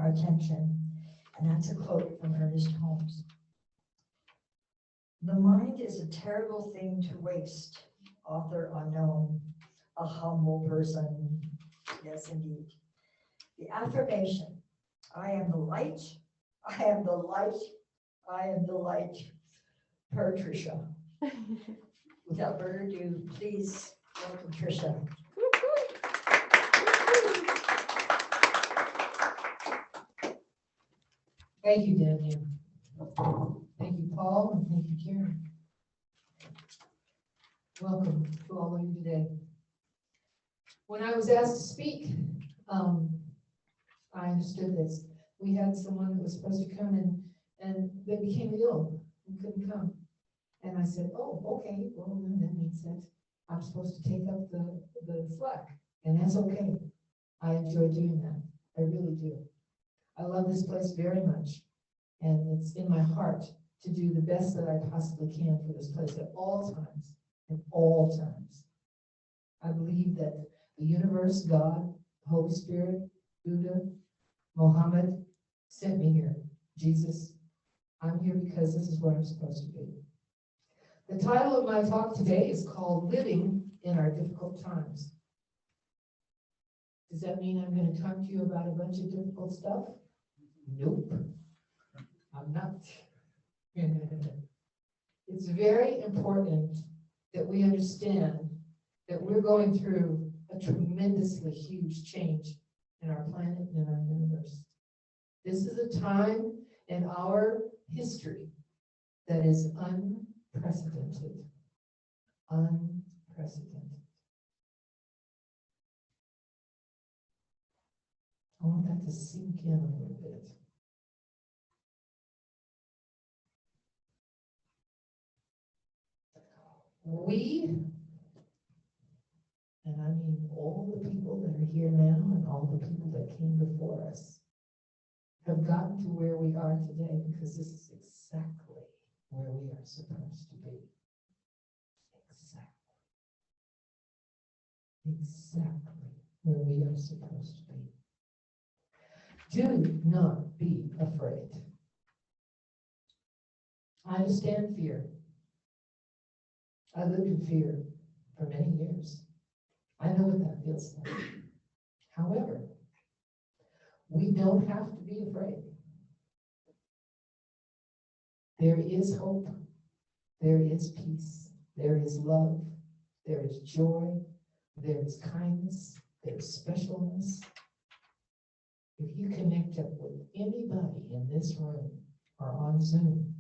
attention. And that's a quote from Ernest Holmes. The mind is a terrible thing to waste. Author unknown, a humble person. Yes, indeed. The affirmation, I am the light, I am the light, I am the light, per Tricia. Without further ado, please welcome Tricia. Thank you, Daniel. Thank you, Paul, and thank you, Karen. Welcome to all of you today. When I was asked to speak, I understood this. We had someone that was supposed to come and they became ill and couldn't come. And I said, oh, okay, well, then that means that I'm supposed to take up the slack, and that's okay. I enjoy doing that. I really do. I love this place very much, and it's in my heart to do the best that I possibly can for this place at all times, at all times. I believe that the universe, God, Holy Spirit, Buddha, Mohammed sent me here. Jesus, I'm here because this is where I'm supposed to be. The title of my talk today is called Living in Our Difficult Times. Does that mean I'm going to talk to you about a bunch of difficult stuff? Nope, I'm not. It's very important that we understand that we're going through a tremendously huge change in our planet and in our universe. This is a time in our history that is unprecedented. Unprecedented. I want that to sink in a little bit. We, and I mean all the people that are here now and all the people that came before us, have gotten to where we are today because this is exactly where we are supposed to be. Exactly where we are supposed to be. Do not be afraid. I understand fear. I lived in fear for many years. I know what that feels like. However, we don't have to be afraid. There is hope. There is peace. There is love. There is joy. There is kindness. There is specialness. If you connect up with anybody in this room or on Zoom,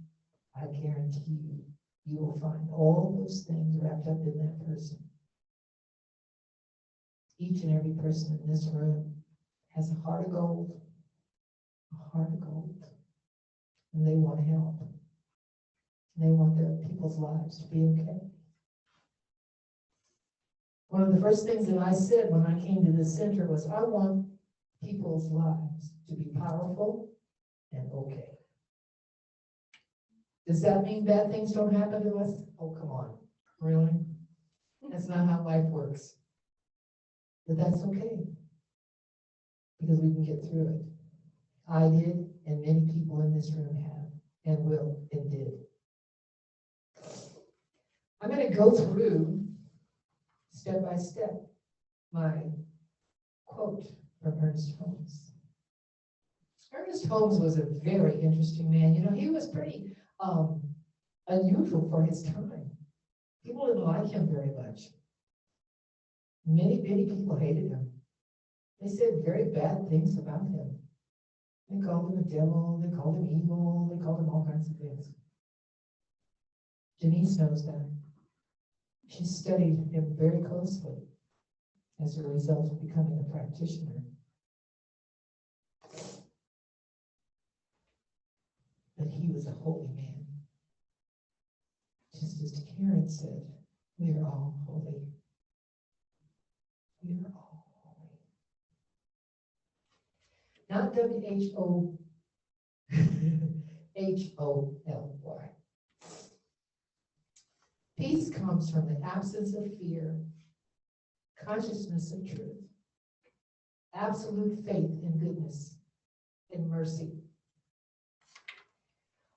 I guarantee you, you will find all those things wrapped up in that person. Each and every person in this room has a heart of gold, and they want help. And they want their people's lives to be okay. One of the first things that I said when I came to this center was, I want people's lives to be powerful and okay. Does that mean bad things don't happen to us? Oh, come on. Really? That's not how life works. But that's okay, because we can get through it. I did, and many people in this room have, and will, and did. I'm going to go through, step by step, my quote from Ernest Holmes. Ernest Holmes was a very interesting man. You know, he was pretty unusual for his time. People didn't like him very much. Many people hated him. They said very bad things about him. They called him a devil, they called him evil, they called him all kinds of things. Denise knows that. She studied him very closely as a result of becoming a practitioner. But he was a holy man. Just as Karen said, we are all holy. We are all holy. Not W-H-O-L-Y. Peace comes from the absence of fear, consciousness of truth, absolute faith in goodness, and mercy.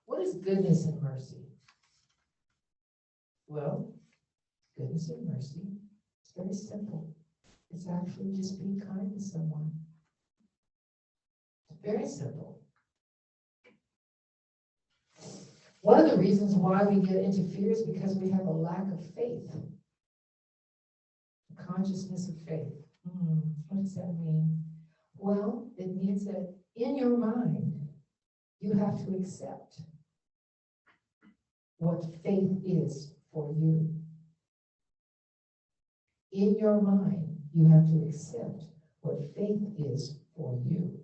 What is goodness and mercy? Well, goodness and mercy, it's very simple. It's actually just being kind to someone. It's very simple. One of the reasons why we get into fear is because we have a lack of faith. A consciousness of faith. What does that mean? Well, it means that in your mind, you have to accept what faith is for you. In your mind, you have to accept what faith is for you.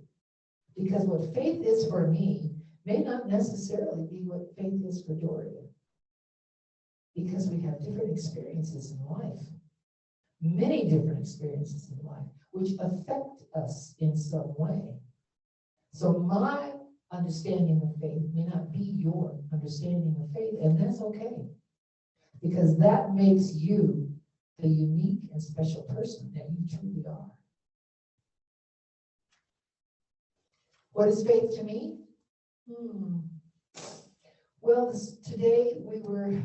Because what faith is for me may not necessarily be what faith is for Doria. Because we have different experiences in life, many different experiences in life, which affect us in some way. So my understanding of faith may not be your understanding of faith, and that's okay. Because that makes you the unique and special person that you truly are. What is faith to me? Well, today we were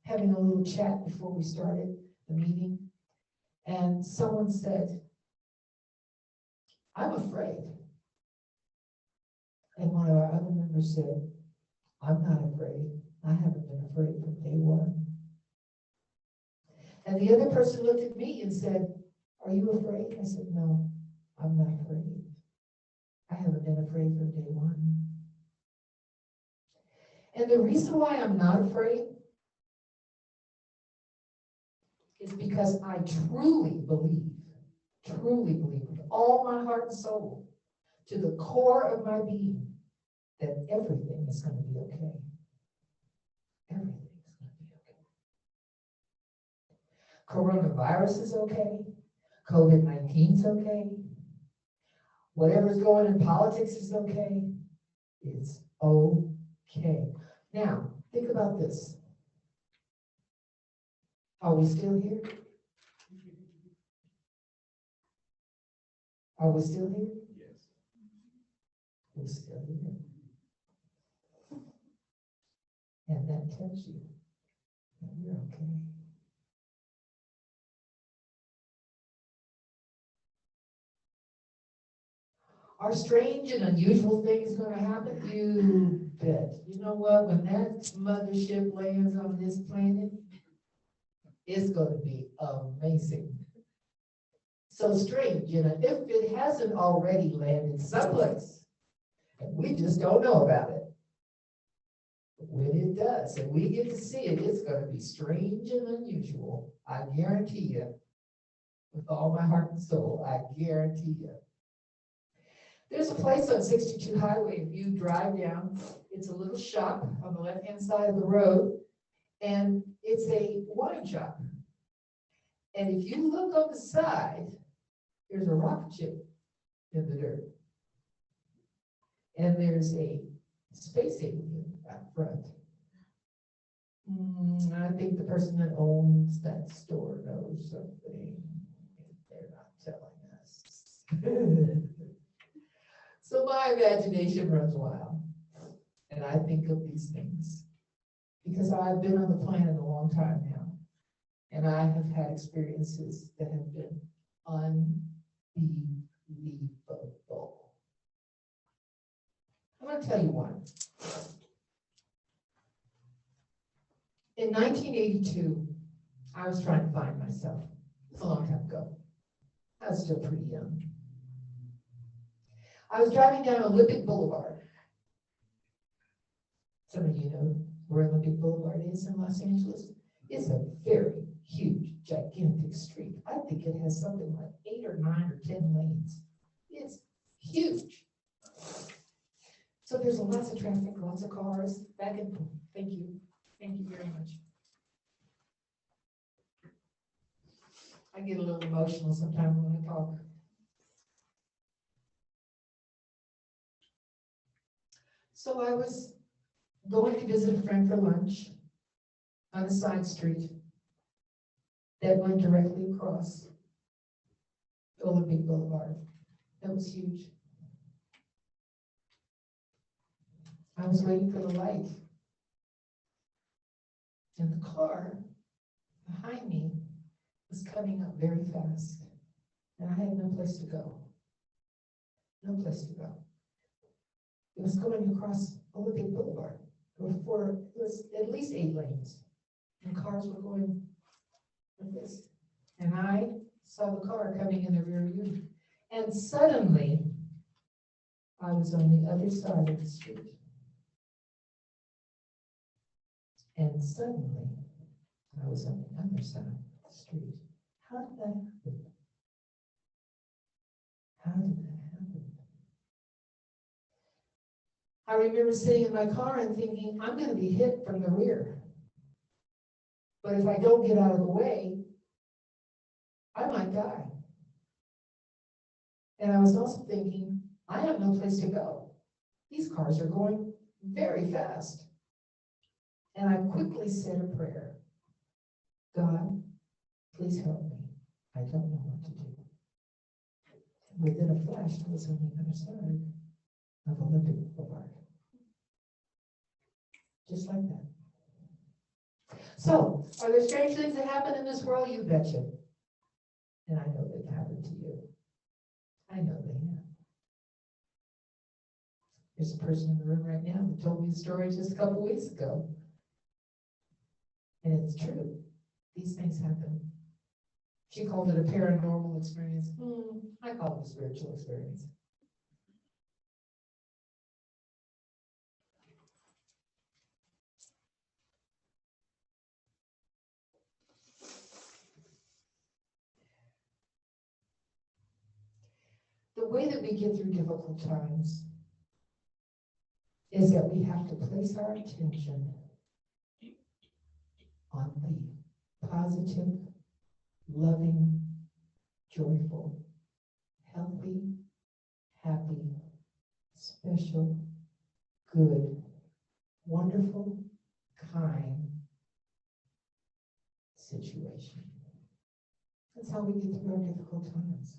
having a little chat before we started the meeting, and someone said, I'm afraid. And one of our other members said, I'm not afraid. I haven't been afraid from day one. And the other person looked at me and said, are you afraid? I said, no, I'm not afraid. I haven't been afraid from day one. And the reason why I'm not afraid is because I truly believe with all my heart and soul, to the core of my being, that everything is going to be okay. Everything is going to be okay. Coronavirus is okay. COVID-19 is okay. Whatever's going in politics is okay. It's okay. Now, think about this. Are we still here? Are we still here? Yes. We're still here. And that tells you that we're okay. Are strange and unusual things going to happen? You bet. You know what? When that mothership lands on this planet, it's going to be amazing. So strange, if it hasn't already landed someplace, and we just don't know about it. But when it does, and we get to see it, it's going to be strange and unusual. I guarantee you, with all my heart and soul, I guarantee you. There's a place on 62 Highway, if you drive down, it's a little shop on the left-hand side of the road, and it's a wine shop. And if you look on the side, there's a rocket ship in the dirt. And there's a space alien out front. I think the person that owns that store knows something. They're not telling us. So my imagination runs wild. And I think of these things. Because I've been on the planet a long time now. And I have had experiences that have been unbelievable. I'm going to tell you one. In 1982, I was trying to find myself. It was a long time ago. I was still pretty young. I was driving down Olympic Boulevard. Some of you know where Olympic Boulevard is in Los Angeles. It's a very huge, gigantic street. I think it has something like 8 or 9 or 10 lanes. It's huge. So there's lots of traffic, lots of cars, back and forth. Thank you. Thank you very much. I get a little emotional sometimes when I talk. So I was going to visit a friend for lunch on a side street that went directly across Olympic Boulevard. That was huge. I was waiting for the light. And the car behind me was coming up very fast. And I had no place to go. No place to go. It was going across Olympic Boulevard. It was at least 8 lanes. And cars were going like this. And I saw the car coming in the rear view. And suddenly, I was on the other side of the street. And suddenly, I was on the other side of the street. How did that happen? How did that happen? I remember sitting in my car and thinking, I'm going to be hit from the rear. But if I don't get out of the way, I might die. And I was also thinking, I have no place to go. These cars are going very fast. And I quickly said a prayer. God, please help me. I don't know what to do. Within a flash, I was on the other side of Olympic Boulevard. Just like that. So, are there strange things that happen in this world? You betcha. And I know they've happened to you. I know they have. There's a person in the room right now who told me the story just a couple weeks ago. And it's true. These things happen. She called it a paranormal experience. I call it a spiritual experience. The way that we get through difficult times is that we have to place our attention on the positive, loving, joyful, healthy, happy, special, good, wonderful, kind situation. That's how we get through our difficult times.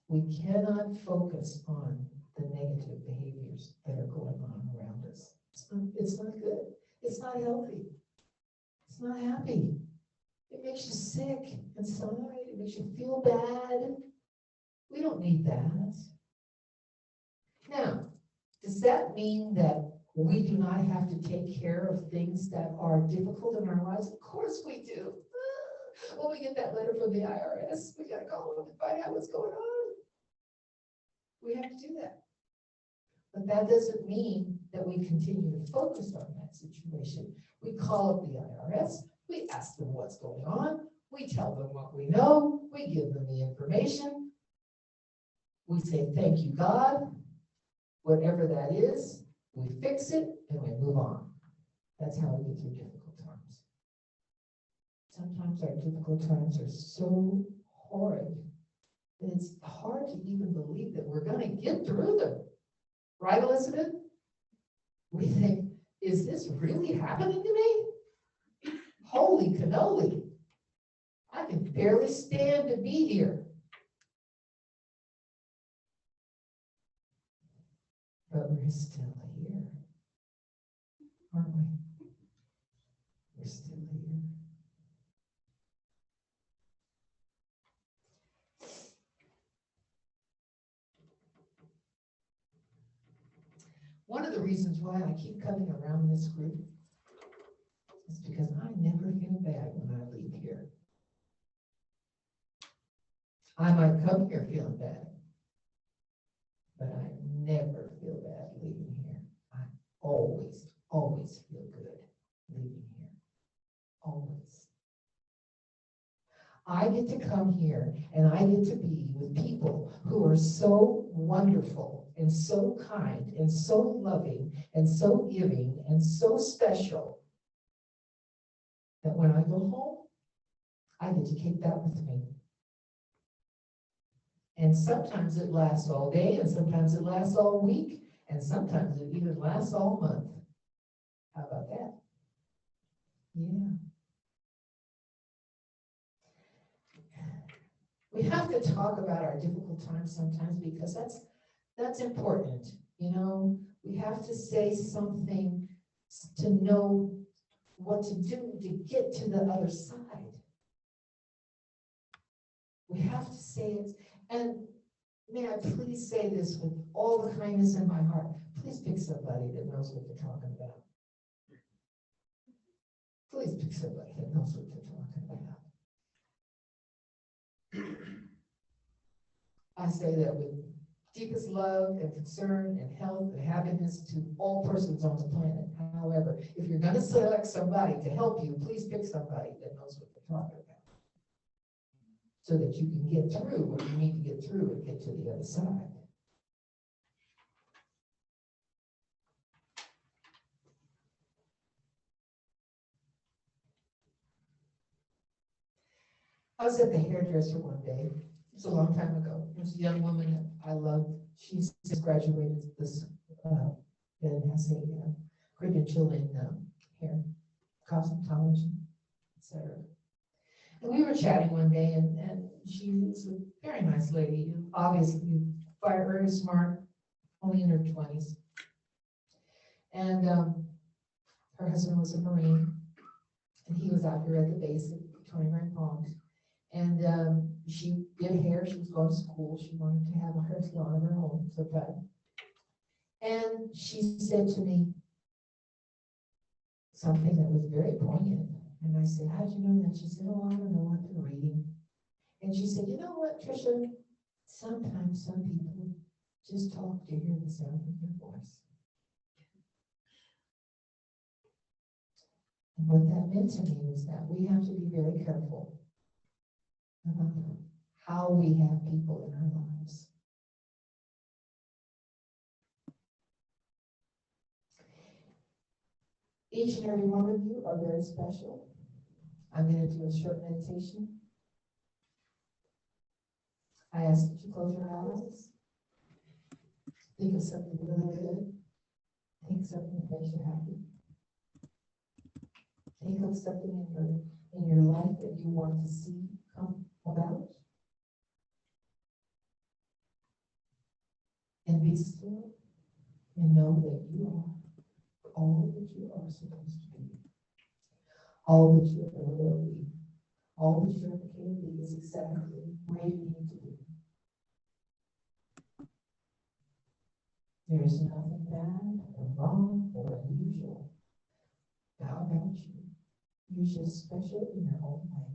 We cannot focus on the negative behaviors that are going on around us. It's not good. It's not healthy. It's not happy. It makes you sick inside. It makes you feel bad. We don't need that. Now, does that mean that we do not have to take care of things that are difficult in our lives? Of course we do. When we get that letter from the IRS, we got to call them and find out what's going on. We have to do that. But that doesn't mean that we continue to focus on that situation. We call up the IRS, we ask them what's going on, we tell them what we know, we give them the information, we say, thank you, God, whatever that is, we fix it, and we move on. That's how we get through difficult times. Sometimes our difficult times are so horrid that it's hard to even believe that we're going to get through them. Right, Elizabeth? We think, is this really happening to me? Holy cannoli. I can barely stand to be here. But we're still here, aren't we? We're still here. One of the reasons why I keep coming around this group is because I never feel bad when I leave here. I might come here feeling bad, but I never feel bad leaving here. I always feel good leaving here. Always. I get to come here and I get to be with people who are so wonderful and so kind and so loving and so giving and so special that when I go home, I get to take that with me. And sometimes it lasts all day, and sometimes it lasts all week, and sometimes it even lasts all month. How about that? Yeah. We have to talk about our difficult times sometimes because that's important. You know, we have to say something to know what to do to get to the other side. We have to say it. And may I please say this with all the kindness in my heart. Please pick somebody that knows what they're talking about. Please pick somebody that knows what they're talking about. I say that with deepest love and concern and health and happiness to all persons on the planet. However, if you're going to select somebody to help you, please pick somebody that knows what they're talking about, so that you can get through what you need to get through and get to the other side. I was at the hairdresser one day. It was a long time ago. There was a young woman that I loved. She's just graduated this and has a credential in hair cosmetology, etc. And we were chatting one day, and she was a very nice lady, obviously very smart, only in her 20s. And her husband was a Marine, and he was out here at the base at 29 Palms. And she did hair. She was going to school. She wanted to have a hair salon of her own, so bad. And she said to me something that was very poignant. And I said, "How'd you know that?" She said, "Oh, I don't know. I've been reading." And she said, "You know what, Tricia? Sometimes some people just talk to hear the sound of your voice." And what that meant to me was that we have to be very careful about how we have people in our lives. Each and every one of you are very special. I'm going to do a short meditation. I ask that you close your eyes. Think of something really good. Think of something that makes you happy. Think of something in your life that you want to see come about. And be still and know that you are all that you are supposed to be. All that you ever will be. All that you ever can be is exactly where you need to be. There is nothing bad or wrong or unusual about you. You're just special in your own way.